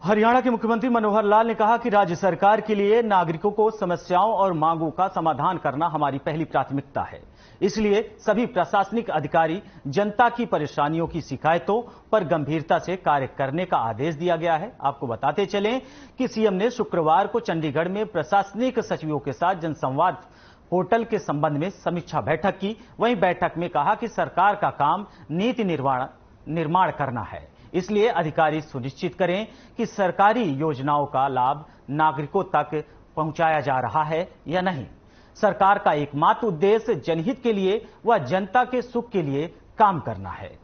हरियाणा के मुख्यमंत्री मनोहर लाल ने कहा कि राज्य सरकार के लिए नागरिकों को समस्याओं और मांगों का समाधान करना हमारी पहली प्राथमिकता है। इसलिए सभी प्रशासनिक अधिकारी जनता की परेशानियों की शिकायतों पर गंभीरता से कार्य करने का आदेश दिया गया है। आपको बताते चलें कि सीएम ने शुक्रवार को चंडीगढ़ में प्रशासनिक सचिवों के साथ जनसंवाद पोर्टल के संबंध में समीक्षा बैठक की। वहीं बैठक में कहा कि सरकार का काम नीति निर्माण करना है, इसलिए अधिकारी सुनिश्चित करें कि सरकारी योजनाओं का लाभ नागरिकों तक पहुंचाया जा रहा है या नहीं। सरकार का एकमात्र उद्देश्य जनहित के लिए व जनता के सुख के लिए काम करना है।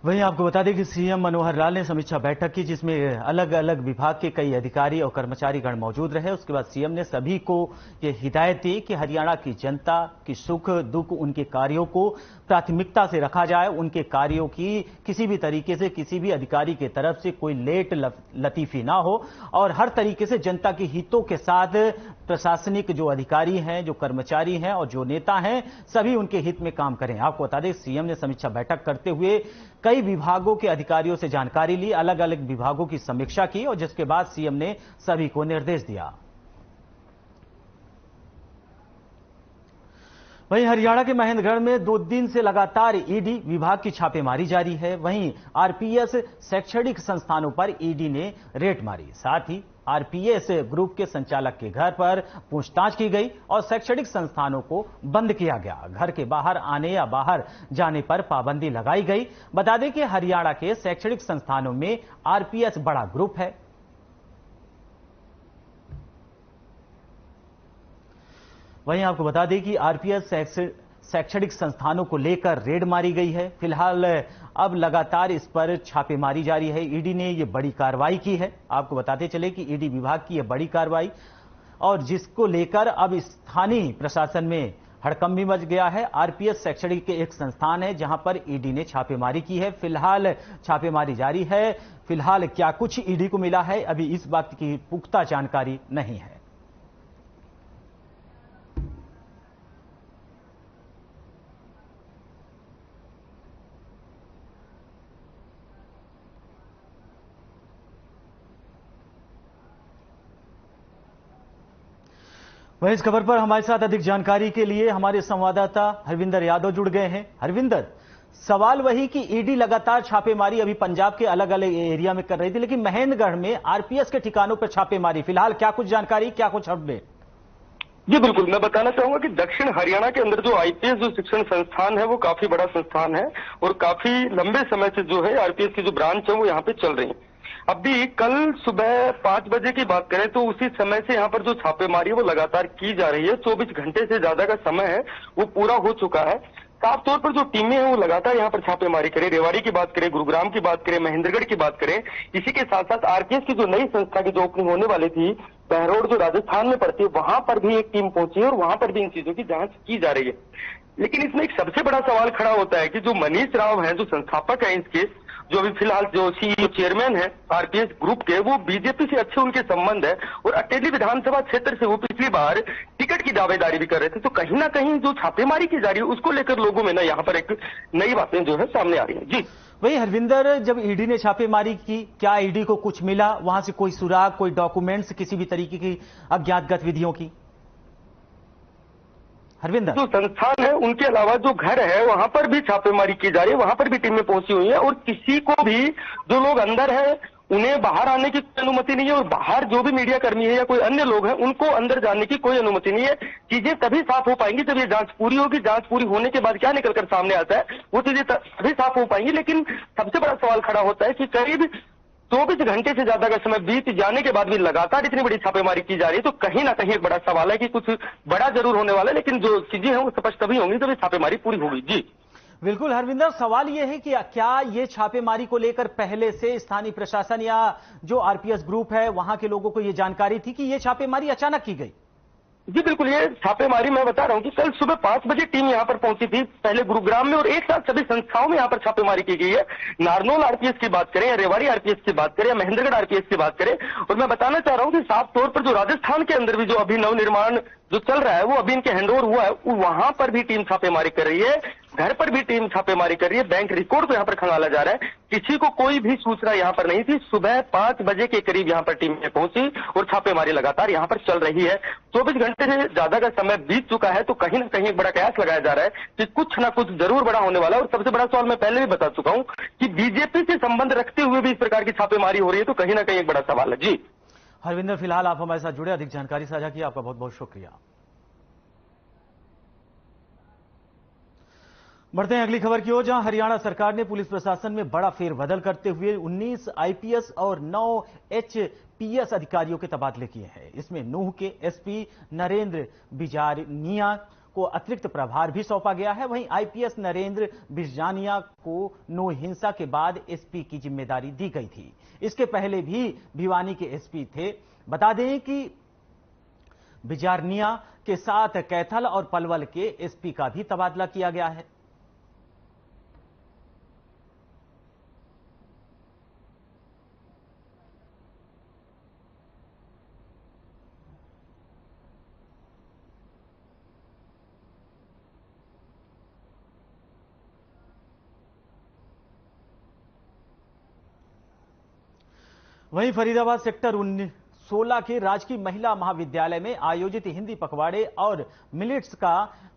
वहीं आपको बता दें कि सीएम मनोहर लाल ने समीक्षा बैठक की, जिसमें अलग अलग विभाग के कई अधिकारी और कर्मचारीगण मौजूद रहे। उसके बाद सीएम ने सभी को ये हिदायत दी कि हरियाणा की जनता की सुख दुख, उनके कार्यों को प्राथमिकता से रखा जाए। उनके कार्यों की किसी भी तरीके से किसी भी अधिकारी के तरफ से कोई लेट लतीफी ना हो और हर तरीके से जनता के हितों के साथ प्रशासनिक जो अधिकारी हैं, जो कर्मचारी हैं और जो नेता हैं, सभी उनके हित में काम करें। आपको बता दें सीएम ने समीक्षा बैठक करते हुए कई विभागों के अधिकारियों से जानकारी ली, अलग अलग विभागों की समीक्षा की और जिसके बाद सीएम ने सभी को निर्देश दिया। वहीं हरियाणा के महेंद्रगढ़ में 2 दिन से लगातार ईडी विभाग की छापेमारी जारी है। वहीं आरपीएस शैक्षणिक संस्थानों पर ईडी ने रेड मारी। साथ ही आरपीएस ग्रुप के संचालक के घर पर पूछताछ की गई और शैक्षणिक संस्थानों को बंद किया गया। घर के बाहर आने या बाहर जाने पर पाबंदी लगाई गई। बता दें कि हरियाणा के शैक्षणिक संस्थानों में आरपीएस बड़ा ग्रुप है। वहीं आपको बता दें कि आरपीएस शैक्षणिक संस्थानों को लेकर रेड मारी गई है। फिलहाल अब लगातार इस पर छापेमारी जारी है। ईडी ने यह बड़ी कार्रवाई की है। आपको बताते चले कि ईडी विभाग की यह बड़ी कार्रवाई और जिसको लेकर अब स्थानीय प्रशासन में हड़कंप मच गया है। आरपीएस शैक्षणिक के एक संस्थान है जहां पर ईडी ने छापेमारी की है। फिलहाल छापेमारी जारी है। फिलहाल क्या कुछ ईडी को मिला है, अभी इस बात की पुख्ता जानकारी नहीं है। वहीं इस खबर पर हमारे साथ अधिक जानकारी के लिए हमारे संवाददाता हरविंदर यादव जुड़ गए हैं। हरविंदर, सवाल वही कि ईडी लगातार छापेमारी अभी पंजाब के अलग अलग एरिया में कर रही थी, लेकिन महेंद्रगढ़ में आरपीएस के ठिकानों पर छापेमारी, फिलहाल क्या कुछ जानकारी, क्या कुछ अपडेट? जी बिल्कुल, मैं बताना चाहूंगा कि दक्षिण हरियाणा के अंदर जो आईपीएस जो शिक्षण संस्थान है वो काफी बड़ा संस्थान है और काफी लंबे समय से जो है आरपीएस की जो ब्रांच है वो यहाँ पे चल रही है। अभी कल सुबह 5 बजे की बात करें तो उसी समय से यहाँ पर जो छापेमारी है वो लगातार की जा रही है। 24 घंटे से ज्यादा का समय है वो पूरा हो चुका है। साफ तौर पर जो टीमें हैं वो लगातार यहाँ पर छापेमारी करें, रेवाड़ी की बात करें, गुरुग्राम की बात करें, महेंद्रगढ़ की बात करें। इसी के साथ साथ आरपीएस की जो नई संस्था की जो ओपनिंग होने वाली थी बहरोड जो राजस्थान में पड़ती है, वहां पर भी एक टीम पहुंची है और वहां पर भी इन चीजों की जांच की जा रही है। लेकिन इसमें एक सबसे बड़ा सवाल खड़ा होता है कि जो मनीष राव है, जो संस्थापक है इसके, जो अभी फिलहाल जो सीईओ चेयरमैन है आरपीएस ग्रुप के, वो बीजेपी से अच्छे उनके संबंध है और अटेली विधानसभा क्षेत्र से वो पिछली बार टिकट की दावेदारी भी कर रहे थे। तो कहीं ना कहीं जो छापेमारी की जा रही है उसको लेकर लोगों में ना यहाँ पर एक नई बातें जो है सामने आ रही है। जी वही हरविंदर, जब ईडी ने छापेमारी की, क्या ईडी को कुछ मिला वहां से? कोई सुराग, कोई डॉक्यूमेंट्स, किसी भी तरीके की अज्ञात गतिविधियों की? हरविंदर, जो संस्थान है उनके अलावा जो घर है वहां पर भी छापेमारी की जा रही है, वहां पर भी टीमें पहुंची हुई है और किसी को भी, जो लोग अंदर है उन्हें बाहर आने की कोई अनुमति नहीं है और बाहर जो भी मीडिया कर्मी है या कोई अन्य लोग हैं उनको अंदर जाने की कोई अनुमति नहीं है। चीजें तभी साफ हो पाएंगी जब ये जांच पूरी होगी। जांच पूरी होने के बाद क्या निकलकर सामने आता है वो चीजें तभी साफ हो पाएंगी। लेकिन सबसे बड़ा सवाल खड़ा होता है कि करीब 24 घंटे से ज्यादा का समय बीत जाने के बाद भी लगातार इतनी बड़ी छापेमारी की जा रही है, तो कहीं ना कहीं एक बड़ा सवाल है कि कुछ बड़ा जरूर होने वाला है। लेकिन जो चीजें हैं वो स्पष्ट तभी होंगी जब ये छापेमारी पूरी होगी। जी बिल्कुल हरविंदर, सवाल यह है कि क्या ये छापेमारी को लेकर पहले से स्थानीय प्रशासन या जो आरपीएस ग्रुप है वहां के लोगों को यह जानकारी थी कि ये छापेमारी अचानक की गई? जी बिल्कुल, ये छापेमारी मैं बता रहा हूँ कि कल सुबह 5 बजे टीम यहाँ पर पहुंची थी, पहले गुरुग्राम में, और एक साथ सभी संस्थाओं में यहाँ पर छापेमारी की गई है। नारनौल आरपीएस की बात करें या रेवाड़ी आरपीएस की बात करें या महेंद्रगढ़ आरपीएस की बात करें। और मैं बताना चाह रहा हूँ कि साफ तौर पर जो राजस्थान के अंदर भी जो अभी नवनिर्माण जो चल रहा है वो अभी इनके हैंडओवर हुआ है, वहां पर भी टीम छापेमारी कर रही है, घर पर भी टीम छापेमारी कर रही है, बैंक रिकॉर्ड को यहाँ पर खंगाला जा रहा है। किसी को कोई भी सूचना यहाँ पर नहीं थी। सुबह 5 बजे के करीब यहाँ पर टीम पहुंची और छापेमारी लगातार यहाँ पर चल रही है। 24 घंटे से ज्यादा का समय बीत चुका है, तो कहीं ना कहीं एक बड़ा कयास लगाया जा रहा है कि कुछ ना कुछ जरूर बड़ा होने वाला है। और सबसे बड़ा सवाल मैं पहले भी बता चुका हूं कि बीजेपी से संबंध रखते हुए भी इस प्रकार की छापेमारी हो रही है, तो कहीं ना कहीं एक बड़ा सवाल है। जी हरविंदर, फिलहाल आप हमारे साथ जुड़े, अधिक जानकारी साझा की, आपका बहुत बहुत शुक्रिया। बढ़ते हैं अगली खबर की ओर, जहां हरियाणा सरकार ने पुलिस प्रशासन में बड़ा फेरबदल करते हुए 19 आईपीएस और 9 एचपीएस अधिकारियों के तबादले किए हैं। इसमें नूंह के एसपी नरेंद्र बिजानिया को अतिरिक्त प्रभार भी सौंपा गया है। वहीं आईपीएस नरेंद्र बिजानिया को नूंह हिंसा के बाद एसपी की जिम्मेदारी दी गई थी। इसके पहले भी भिवानी के एसपी थे। बता दें कि बिजानिया के साथ कैथल और पलवल के एसपी का भी तबादला किया गया है। वहीं फरीदाबाद सेक्टर 16 के राजकीय महिला महाविद्यालय में आयोजित हिंदी पखवाड़े और मिलेट्स का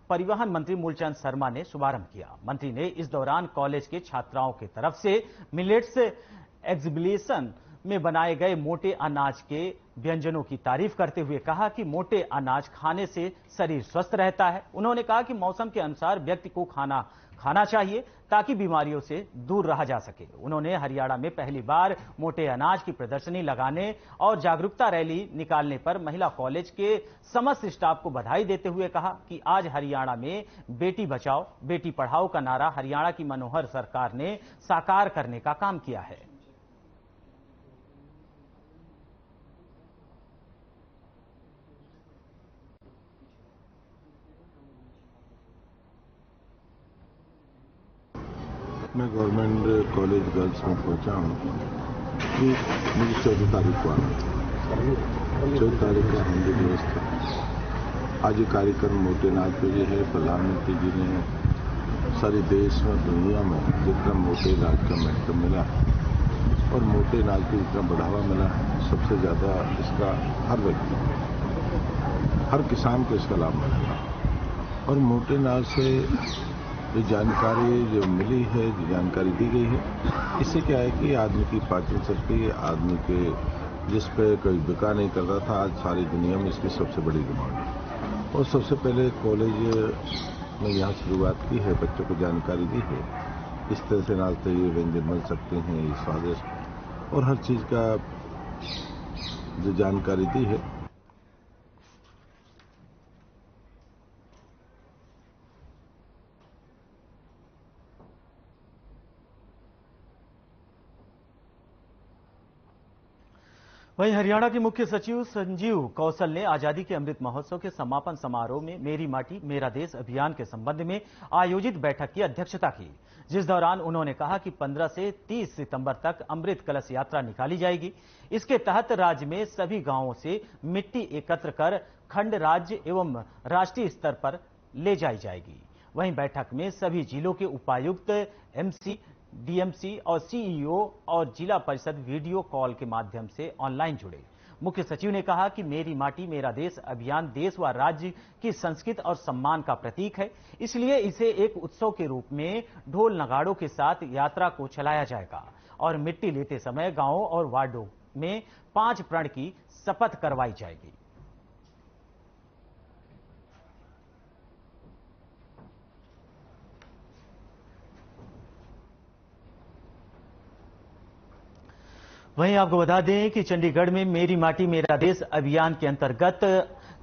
परिवहन मंत्री मूलचंद शर्मा ने शुभारंभ किया। मंत्री ने इस दौरान कॉलेज के छात्राओं की तरफ से मिलेट्स एग्जीबिशन में बनाए गए मोटे अनाज के व्यंजनों की तारीफ करते हुए कहा कि मोटे अनाज खाने से शरीर स्वस्थ रहता है। उन्होंने कहा कि मौसम के अनुसार व्यक्ति को खाना चाहिए ताकि बीमारियों से दूर रहा जा सके। उन्होंने हरियाणा में पहली बार मोटे अनाज की प्रदर्शनी लगाने और जागरूकता रैली निकालने पर महिला कॉलेज के समस्त स्टाफ को बधाई देते हुए कहा कि आज हरियाणा में बेटी बचाओ बेटी पढ़ाओ का नारा हरियाणा की मनोहर सरकार ने साकार करने का काम किया है। मैं गवर्नमेंट कॉलेज गर्ल्स में पहुंचा हूँ कि मुझे 14 तारीख को आना था। 14 तारीख का हिंदी दिवस था। आज ये कार्यक्रम मोटे अनाज पे जो है, प्रधानमंत्री जी ने सारे देश में दुनिया में जितना मोटे अनाज का महत्व मिला और मोटे अनाज को जितना बढ़ावा मिला है, सबसे ज़्यादा इसका हर व्यक्ति, हर किसान को इसका लाभ मिलेगा। और मोटे अनाज से ये जानकारी जो मिली है, जो जानकारी दी गई है, इससे क्या है कि आदमी की पाचन शक्ति, आदमी के जिस पे कोई बिका नहीं करता था, आज सारी दुनिया में इसकी सबसे बड़ी डिमांड है। और सबसे पहले कॉलेज में यहाँ शुरुआत की है, बच्चों को जानकारी दी है, इस तरह से अनाज से ये व्यंजन बन सकते हैं, ये स्वादिष्ट, और हर चीज़ का जो जानकारी दी है। वहीं हरियाणा के मुख्य सचिव संजीव कौशल ने आजादी के अमृत महोत्सव के समापन समारोह में मेरी माटी मेरा देश अभियान के संबंध में आयोजित बैठक की अध्यक्षता की, जिस दौरान उन्होंने कहा कि 15 से 30 सितंबर तक अमृत कलश यात्रा निकाली जाएगी। इसके तहत राज्य में सभी गांवों से मिट्टी एकत्र कर खंड, राज्य एवं राष्ट्रीय स्तर पर ले जाई जाएगी। वहीं बैठक में सभी जिलों के उपायुक्त, एमसी, डीएमसी और सीईओ और जिला परिषद वीडियो कॉल के माध्यम से ऑनलाइन जुड़े। मुख्य सचिव ने कहा कि मेरी माटी मेरा देश अभियान देश व राज्य की संस्कृति और सम्मान का प्रतीक है, इसलिए इसे एक उत्सव के रूप में ढोल नगाड़ों के साथ यात्रा को चलाया जाएगा और मिट्टी लेते समय गांवों और वार्डों में 5 प्रण की शपथ करवाई जाएगी। वहीं आपको बता दें कि चंडीगढ़ में मेरी माटी मेरा देश अभियान के अंतर्गत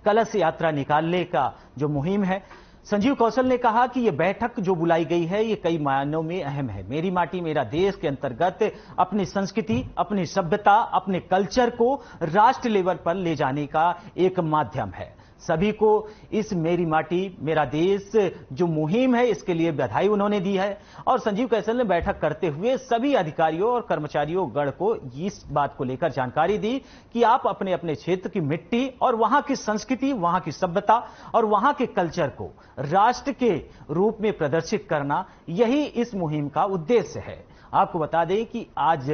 कलश यात्रा निकालने का जो मुहिम है, संजीव कौशल ने कहा कि यह बैठक जो बुलाई गई है ये कई मायनों में अहम है। मेरी माटी मेरा देश के अंतर्गत अपनी संस्कृति, अपनी सभ्यता, अपने कल्चर को राष्ट्र लेवल पर ले जाने का एक माध्यम है। सभी को इस मेरी माटी मेरा देश जो मुहिम है इसके लिए बधाई उन्होंने दी है। और संजीव कौशल ने बैठक करते हुए सभी अधिकारियों और कर्मचारियों गण को इस बात को लेकर जानकारी दी कि आप अपने अपने क्षेत्र की मिट्टी और वहां की संस्कृति, वहां की सभ्यता और वहां के कल्चर को राष्ट्र के रूप में प्रदर्शित करना, यही इस मुहिम का उद्देश्य है। आपको बता दें कि आज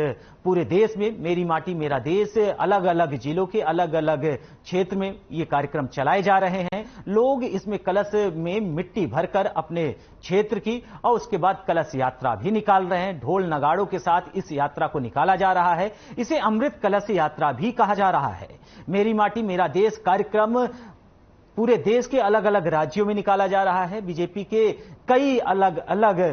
पूरे देश में मेरी माटी मेरा देश अलग अलग जिलों के अलग अलग क्षेत्र में ये कार्यक्रम चलाए जा रहे हैं। लोग इसमें कलश में मिट्टी भरकर अपने क्षेत्र की और उसके बाद कलश यात्रा भी निकाल रहे हैं। ढोल नगाड़ों के साथ इस यात्रा को निकाला जा रहा है। इसे अमृत कलश यात्रा भी कहा जा रहा है। मेरी माटी मेरा देश कार्यक्रम पूरे देश के अलग अलग राज्यों में निकाला जा रहा है। बीजेपी के कई अलग अलग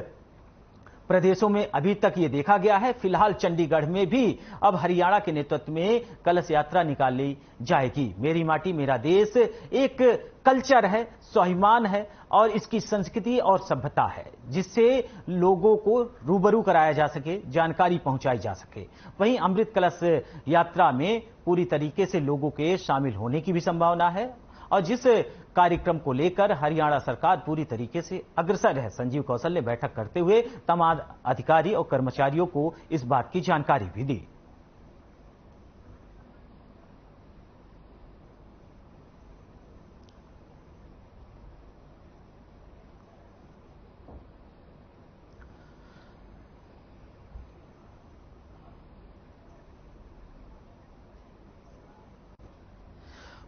प्रदेशों में अभी तक ये देखा गया है। फिलहाल चंडीगढ़ में भी अब हरियाणा के नेतृत्व में कलश यात्रा निकाली जाएगी। मेरी माटी मेरा देश एक कल्चर है, स्वाभिमान है और इसकी संस्कृति और सभ्यता है, जिससे लोगों को रूबरू कराया जा सके, जानकारी पहुंचाई जा सके। वहीं अमृत कलश यात्रा में पूरी तरीके से लोगों के शामिल होने की भी संभावना है और जिस कार्यक्रम को लेकर हरियाणा सरकार पूरी तरीके से अग्रसर है। संजीव कौशल ने बैठक करते हुए तमाम अधिकारी और कर्मचारियों को इस बात की जानकारी भी दी।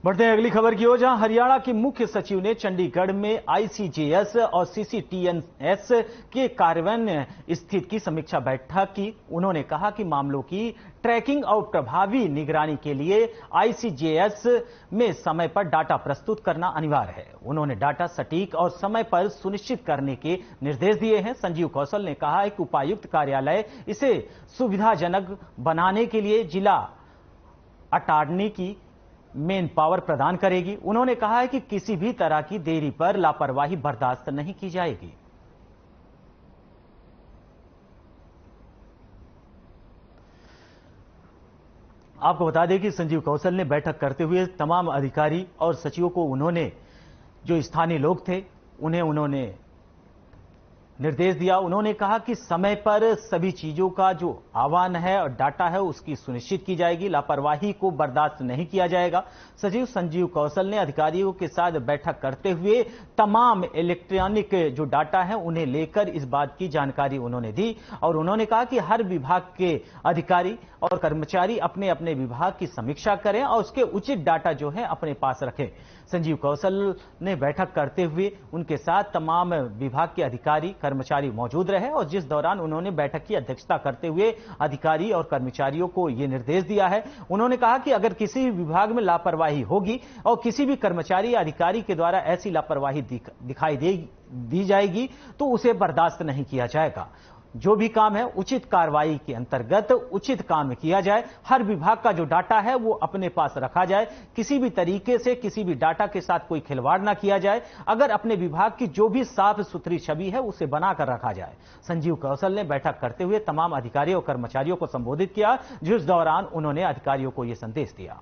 बढ़ते हैं अगली खबर की ओर, जहां हरियाणा के मुख्य सचिव ने चंडीगढ़ में आईसीजेएस और सीसीटीएनएस के कार्यान्वयन स्थिति की समीक्षा बैठक की। उन्होंने कहा कि मामलों की ट्रैकिंग और प्रभावी निगरानी के लिए आईसीजेएस में समय पर डाटा प्रस्तुत करना अनिवार्य है। उन्होंने डाटा सटीक और समय पर सुनिश्चित करने के निर्देश दिए हैं। संजीव कौशल ने कहा है कि उपायुक्त कार्यालय इसे सुविधाजनक बनाने के लिए जिला अटारनी की मेन पावर प्रदान करेगी। उन्होंने कहा है कि किसी भी तरह की देरी पर लापरवाही बर्दाश्त नहीं की जाएगी। आपको बता दें कि संजीव कौशल ने बैठक करते हुए तमाम अधिकारी और सचिवों को उन्होंने जो स्थानीय लोग थे उन्होंने निर्देश दिया। उन्होंने कहा कि समय पर सभी चीजों का जो आह्वान है और डाटा है उसकी सुनिश्चित की जाएगी, लापरवाही को बर्दाश्त नहीं किया जाएगा। सचिव संजीव कौशल ने अधिकारियों के साथ बैठक करते हुए तमाम इलेक्ट्रॉनिक जो डाटा है उन्हें लेकर इस बात की जानकारी उन्होंने दी और उन्होंने कहा कि हर विभाग के अधिकारी और कर्मचारी अपने अपने विभाग की समीक्षा करें और उसके उचित डाटा जो है अपने पास रखें। संजीव कौशल ने बैठक करते हुए उनके साथ तमाम विभाग के अधिकारी कर्मचारी मौजूद रहे और जिस दौरान उन्होंने बैठक की अध्यक्षता करते हुए अधिकारी और कर्मचारियों को यह निर्देश दिया है। उन्होंने कहा कि अगर किसी विभाग में लापरवाही होगी और किसी भी कर्मचारी या अधिकारी के द्वारा ऐसी लापरवाही दिखाई दी जाएगी तो उसे बर्दाश्त नहीं किया जाएगा। जो भी काम है उचित कार्रवाई के अंतर्गत उचित काम किया जाए। हर विभाग का जो डाटा है वो अपने पास रखा जाए। किसी भी तरीके से किसी भी डाटा के साथ कोई खिलवाड़ ना किया जाए। अगर अपने विभाग की जो भी साफ सुथरी छवि है उसे बनाकर रखा जाए। संजीव कौशल ने बैठक करते हुए तमाम अधिकारियों और कर्मचारियों को संबोधित किया, जिस दौरान उन्होंने अधिकारियों को यह संदेश दिया।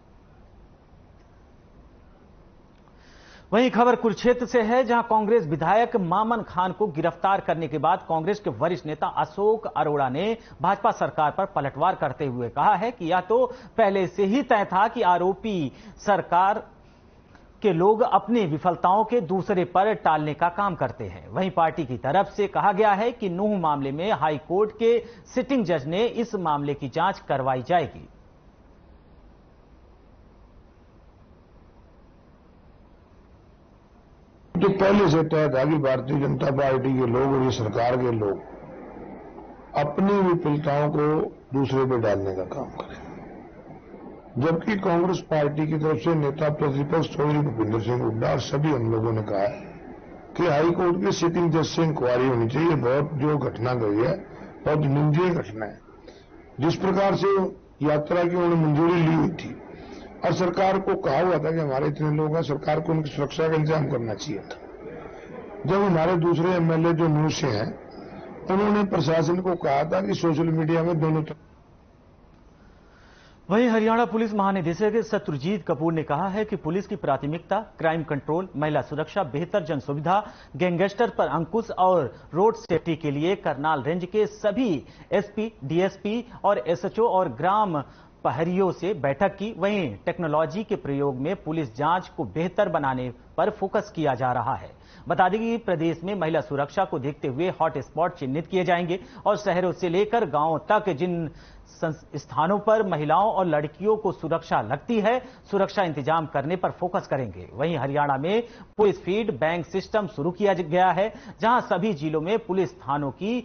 वहीं खबर कुरुक्षेत्र से है, जहां कांग्रेस विधायक मामन खान को गिरफ्तार करने के बाद कांग्रेस के वरिष्ठ नेता अशोक अरोड़ा ने भाजपा सरकार पर पलटवार करते हुए कहा है कि यह तो पहले से ही तय था कि आरोपी सरकार के लोग अपनी विफलताओं के दूसरे पर टालने का काम करते हैं। वहीं पार्टी की तरफ से कहा गया है कि नूह मामले में हाई कोर्ट के सिटिंग जज ने इस मामले की जांच करवाई जाएगी। जो पहले से तय था कि भारतीय जनता पार्टी के लोग और ये सरकार के लोग अपनी विफलताओं को दूसरे पे डालने का काम करें। जबकि कांग्रेस पार्टी की तरफ से नेता प्रतिपक्ष चौधरी भूपेंद्र सिंह हुड्डा और सभी हम लोगों ने कहा है कि हाईकोर्ट की सिटिंग जज से इंक्वायरी होनी चाहिए। बहुत जो घटना गई है बहुत निंदनीय घटना है। जिस प्रकार से यात्रा की उन्होंने मंजूरी ली हुई थी और सरकार को कहा हुआ था कि हमारे इतने लोग हैं, सरकार को उनकी सुरक्षा का इंतजाम करना चाहिए था। जब हमारे दूसरे एमएलए जो न्यूज से हैं उन्होंने प्रशासन को कहा था कि सोशल मीडिया में दोनों तरफ। वहीं हरियाणा पुलिस महानिदेशक शत्रुजीत कपूर ने कहा है कि पुलिस की प्राथमिकता क्राइम कंट्रोल, महिला सुरक्षा, बेहतर जन सुविधा, गैंगस्टर पर अंकुश और रोड सेफ्टी के लिए करनाल रेंज के सभी एसपी, डीएसपी और एसएचओ और ग्राम प्रहरियों से बैठक की। वहीं टेक्नोलॉजी के प्रयोग में पुलिस जांच को बेहतर बनाने पर फोकस किया जा रहा है। बता दें कि प्रदेश में महिला सुरक्षा को देखते हुए हॉट स्पॉट चिन्हित किए जाएंगे और शहरों से लेकर गांवों तक जिन स्थानों पर महिलाओं और लड़कियों को सुरक्षा लगती है, सुरक्षा इंतजाम करने पर फोकस करेंगे। वहीं हरियाणा में पुलिस फीड बैंक सिस्टम शुरू किया गया है, जहां सभी जिलों में पुलिस थानों की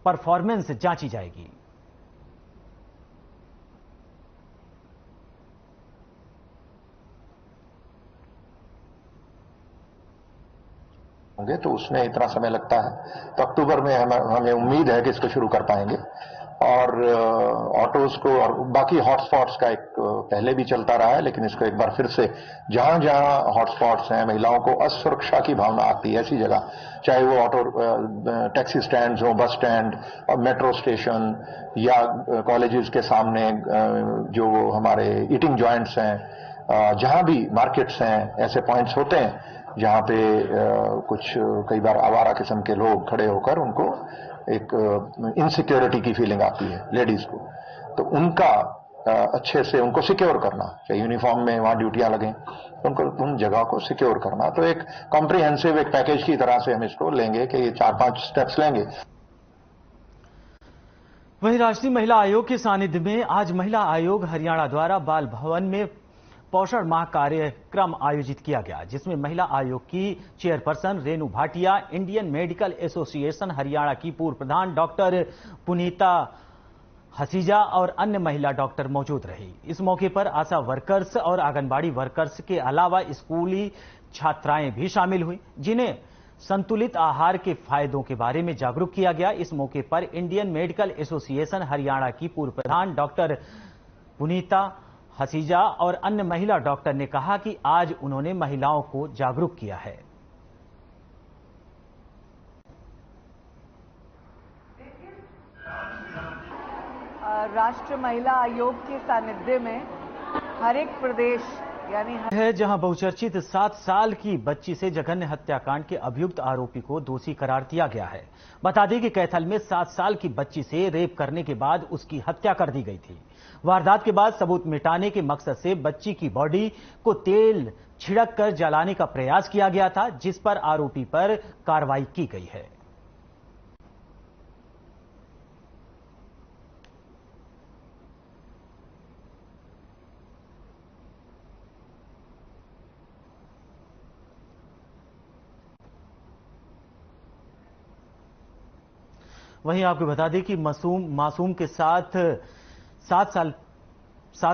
परफॉर्मेंस जांची जाएगी। तो उसमें इतना समय लगता है, तो अक्टूबर में हमें उम्मीद है कि इसको शुरू कर पाएंगे। और ऑटोज को और बाकी हॉटस्पॉट्स का एक पहले भी चलता रहा है, लेकिन इसको एक बार फिर से जहां जहां हॉटस्पॉट्स हैं, महिलाओं को असुरक्षा की भावना आती है ऐसी जगह, चाहे वो ऑटो टैक्सी स्टैंड हो, बस स्टैंड और मेट्रो स्टेशन या कॉलेजेस के सामने जो हमारे ईटिंग जॉइंट्स हैं, जहां भी मार्केट्स हैं, ऐसे पॉइंट्स होते हैं जहां पे कुछ कई बार आवारा किस्म के लोग खड़े होकर उनको एक इनसिक्योरिटी की फीलिंग आती है लेडीज को, तो उनका अच्छे से उनको सिक्योर करना, चाहे यूनिफॉर्म में वहां ड्यूटियां लगें, उनको उन जगह को सिक्योर करना। तो एक कॉम्प्रिहेंसिव एक पैकेज की तरह से हम इसको लेंगे कि ये 4-5 स्टेप्स लेंगे। वहीं राष्ट्रीय महिला आयोग के सानिध्य में आज महिला आयोग हरियाणा द्वारा बाल भवन में पोषण माह कार्यक्रम आयोजित किया गया, जिसमें महिला आयोग की chairperson Renu Bhatia, Indian medical association Haryana की पूर्व प्रधान डॉक्टर पुनीता हसीजा और अन्य महिला डॉक्टर मौजूद रही। इस मौके पर आशा वर्कर्स और आंगनबाड़ी वर्कर्स के अलावा स्कूली छात्राएं भी शामिल हुई, जिन्हें संतुलित आहार के फायदों के बारे में जागरूक किया गया। इस मौके पर इंडियन मेडिकल एसोसिएशन हरियाणा की पूर्व प्रधान डॉक्टर पुनीता हसीजा और अन्य महिला डॉक्टर ने कहा कि आज उन्होंने महिलाओं को जागरूक किया है। राष्ट्रीय महिला आयोग के सानिध्य में हर एक प्रदेश यानी है जहां बहुचर्चित 7 साल की बच्ची से जघन्य हत्याकांड के अभियुक्त आरोपी को दोषी करार दिया गया है। बता दें कि कैथल में 7 साल की बच्ची से रेप करने के बाद उसकी हत्या कर दी गई थी। वारदात के बाद सबूत मिटाने के मकसद से बच्ची की बॉडी को तेल छिड़क कर जलाने का प्रयास किया गया था, जिस पर आरोपी पर कार्रवाई की गई है। वहीं आपको बता दें कि मासूम के साथ 7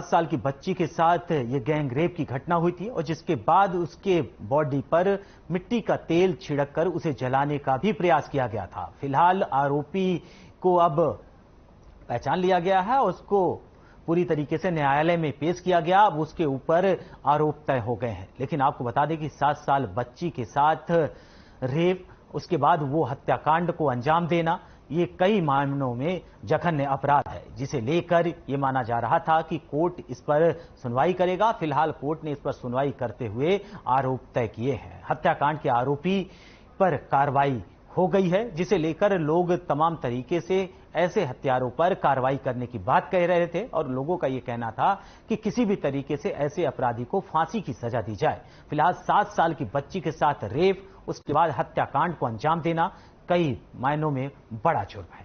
साल की बच्ची के साथ ये गैंग रेप की घटना हुई थी और जिसके बाद उसके बॉडी पर मिट्टी का तेल छिड़ककर उसे जलाने का भी प्रयास किया गया था। फिलहाल आरोपी को अब पहचान लिया गया है और उसको पूरी तरीके से न्यायालय में पेश किया गया। अब उसके ऊपर आरोप तय हो गए हैं। लेकिन आपको बता दें कि 7 साल बच्ची के साथ रेप, उसके बाद वो हत्याकांड को अंजाम देना, ये कई मामलों में जघन्य अपराध है, जिसे लेकर ये माना जा रहा था कि कोर्ट इस पर सुनवाई करेगा। फिलहाल कोर्ट ने इस पर सुनवाई करते हुए आरोप तय किए हैं। हत्याकांड के आरोपी पर कार्रवाई हो गई है, जिसे लेकर लोग तमाम तरीके से ऐसे हत्यारों पर कार्रवाई करने की बात कह रहे थे और लोगों का यह कहना था कि किसी भी तरीके से ऐसे अपराधी को फांसी की सजा दी जाए। फिलहाल 7 साल की बच्ची के साथ रेप, उसके बाद हत्याकांड को अंजाम देना कई मायनों में बड़ा जुर्म है।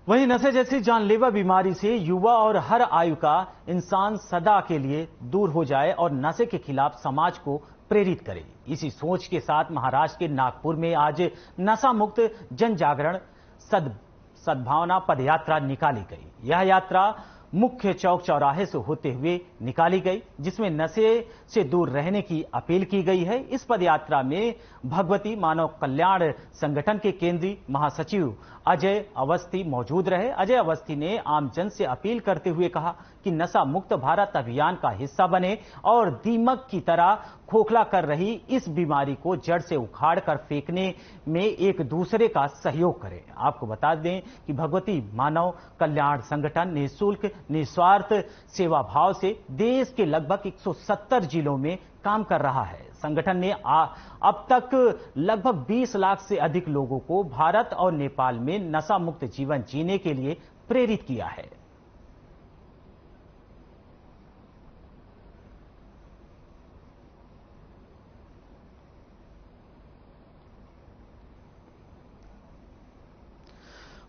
वहीं नशे जैसी जानलेवा बीमारी से युवा और हर आयु का इंसान सदा के लिए दूर हो जाए और नशे के खिलाफ समाज को प्रेरित करे। इसी सोच के साथ महाराष्ट्र के नागपुर में आज नशा मुक्त जन जागरण सद्भावना पदयात्रा निकाली गई। यह यात्रा मुख्य चौक चौराहे से होते हुए निकाली गई, जिसमें नशे से दूर रहने की अपील की गई है। इस पदयात्रा में भगवती मानव कल्याण संगठन के केंद्रीय महासचिव अजय अवस्थी मौजूद रहे। अजय अवस्थी ने आमजन से अपील करते हुए कहा कि नशा मुक्त भारत अभियान का हिस्सा बने और दीमक की तरह खोखला कर रही इस बीमारी को जड़ से उखाड़ कर फेंकने में एक दूसरे का सहयोग करें। आपको बता दें कि भगवती मानव कल्याण संगठन निःशुल्क निस्वार्थ सेवा भाव से देश के लगभग 170 जिलों में काम कर रहा है। संगठन ने अब तक लगभग 20 लाख से अधिक लोगों को भारत और नेपाल में नशा मुक्त जीवन जीने के लिए प्रेरित किया है।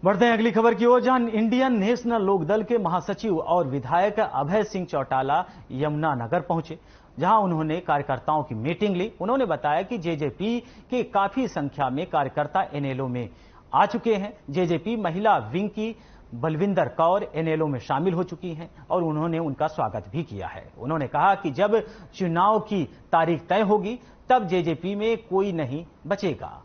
बढ़ते हैं अगली खबर की ओर, जहां इंडियन नेशनल लोकदल के महासचिव और विधायक अभय सिंह चौटाला यमुनानगर पहुंचे, जहां उन्होंने कार्यकर्ताओं की मीटिंग ली। उन्होंने बताया कि जेजेपी के काफी संख्या में कार्यकर्ता एनएलओ में आ चुके हैं। जेजेपी महिला विंग की बलविंदर कौर एनएलओ में शामिल हो चुकी हैं और उन्होंने उनका स्वागत भी किया है। उन्होंने कहा कि जब चुनाव की तारीख तय होगी तब जेजेपी में कोई नहीं बचेगा,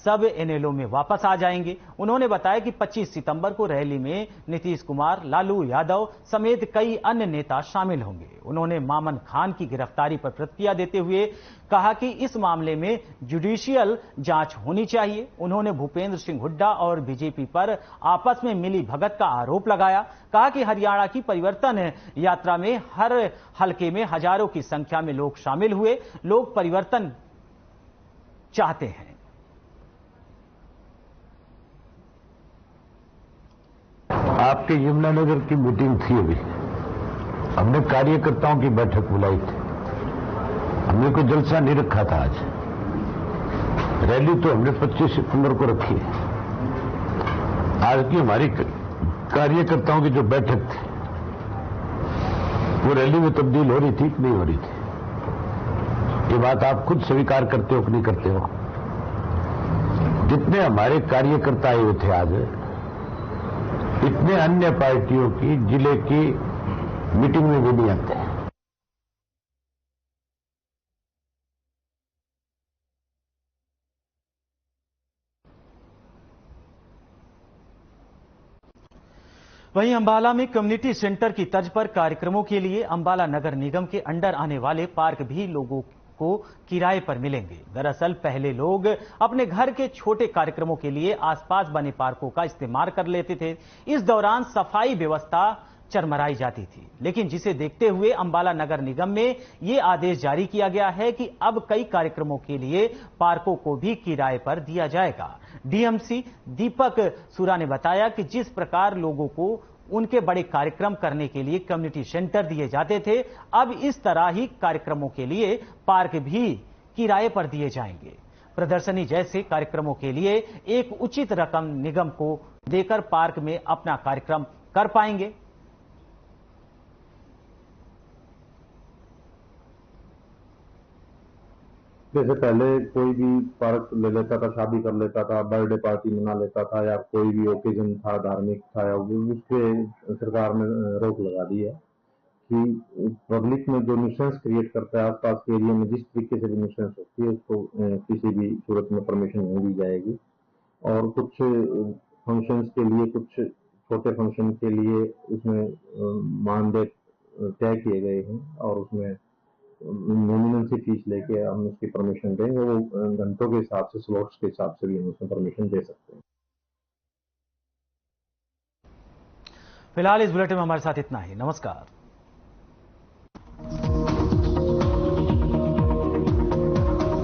सब एनएलओ में वापस आ जाएंगे। उन्होंने बताया कि 25 सितंबर को रैली में नीतीश कुमार, लालू यादव समेत कई अन्य नेता शामिल होंगे। उन्होंने मामन खान की गिरफ्तारी पर प्रतिक्रिया देते हुए कहा कि इस मामले में जुडिशियल जांच होनी चाहिए। उन्होंने भूपेंद्र सिंह हुड्डा और बीजेपी पर आपस में मिली भगत का आरोप लगाया। कहा कि हरियाणा की परिवर्तन यात्रा में हर हलके में हजारों की संख्या में लोग शामिल हुए। लोग परिवर्तन चाहते हैं। आपके यमुनानगर की मीटिंग थी अभी, हमने कार्यकर्ताओं की बैठक बुलाई थी। हमने कोई जलसा नहीं रखा था आज। रैली तो हमने 25 सितंबर को रखी है। आज की हमारी कार्यकर्ताओं की जो बैठक थी वो रैली में तब्दील हो रही थी कि नहीं हो रही थी, ये बात आप खुद स्वीकार करते हो कि नहीं करते हो। जितने हमारे कार्यकर्ता आए हुए थे आज, इतने अन्य पार्टियों की जिले की मीटिंग में भी नहीं आते हैं। वहीं अंबाला में कम्युनिटी सेंटर की तर्ज पर कार्यक्रमों के लिए अंबाला नगर निगम के अंडर आने वाले पार्क भी लोगों को किराए पर मिलेंगे। दरअसल पहले लोग अपने घर के छोटे कार्यक्रमों के लिए आसपास बने पार्कों का इस्तेमाल कर लेते थे। इस दौरान सफाई व्यवस्था चरमराई जाती थी, लेकिन जिसे देखते हुए अंबाला नगर निगम में यह आदेश जारी किया गया है कि अब कई कार्यक्रमों के लिए पार्कों को भी किराए पर दिया जाएगा। डीएमसी दीपक सुरा ने बताया कि जिस प्रकार लोगों को उनके बड़े कार्यक्रम करने के लिए कम्युनिटी सेंटर दिए जाते थे, अब इस तरह ही कार्यक्रमों के लिए पार्क भी किराए पर दिए जाएंगे। प्रदर्शनी जैसे कार्यक्रमों के लिए एक उचित रकम निगम को देकर पार्क में अपना कार्यक्रम कर पाएंगे। जैसे पहले कोई भी पार्क ले लेता था, शादी कर लेता था, बर्थडे पार्टी मना लेता था, या कोई भी ओकेजन था धार्मिक था, या उसके सरकार ने रोक लगा दी है कि पब्लिक में जो न्यूसेंस क्रिएट करता है आसपास के एरिया में, जिस तरीके से भी न्यूसेंस होती है, उसको किसी भी सूरत में परमिशन नहीं दी जाएगी। और कुछ फंक्शंस के लिए, कुछ छोटे फंक्शन के लिए उसमें मानदेय तय किए गए हैं और उसमें नॉमिनल सी फीस लेके हम उसकी परमिशन देंगे। वो घंटों के हिसाब से, स्लॉट्स के हिसाब से भी हम उसमें परमिशन दे सकते हैं। फिलहाल इस बुलेटिन में हमारे साथ इतना ही। नमस्कार।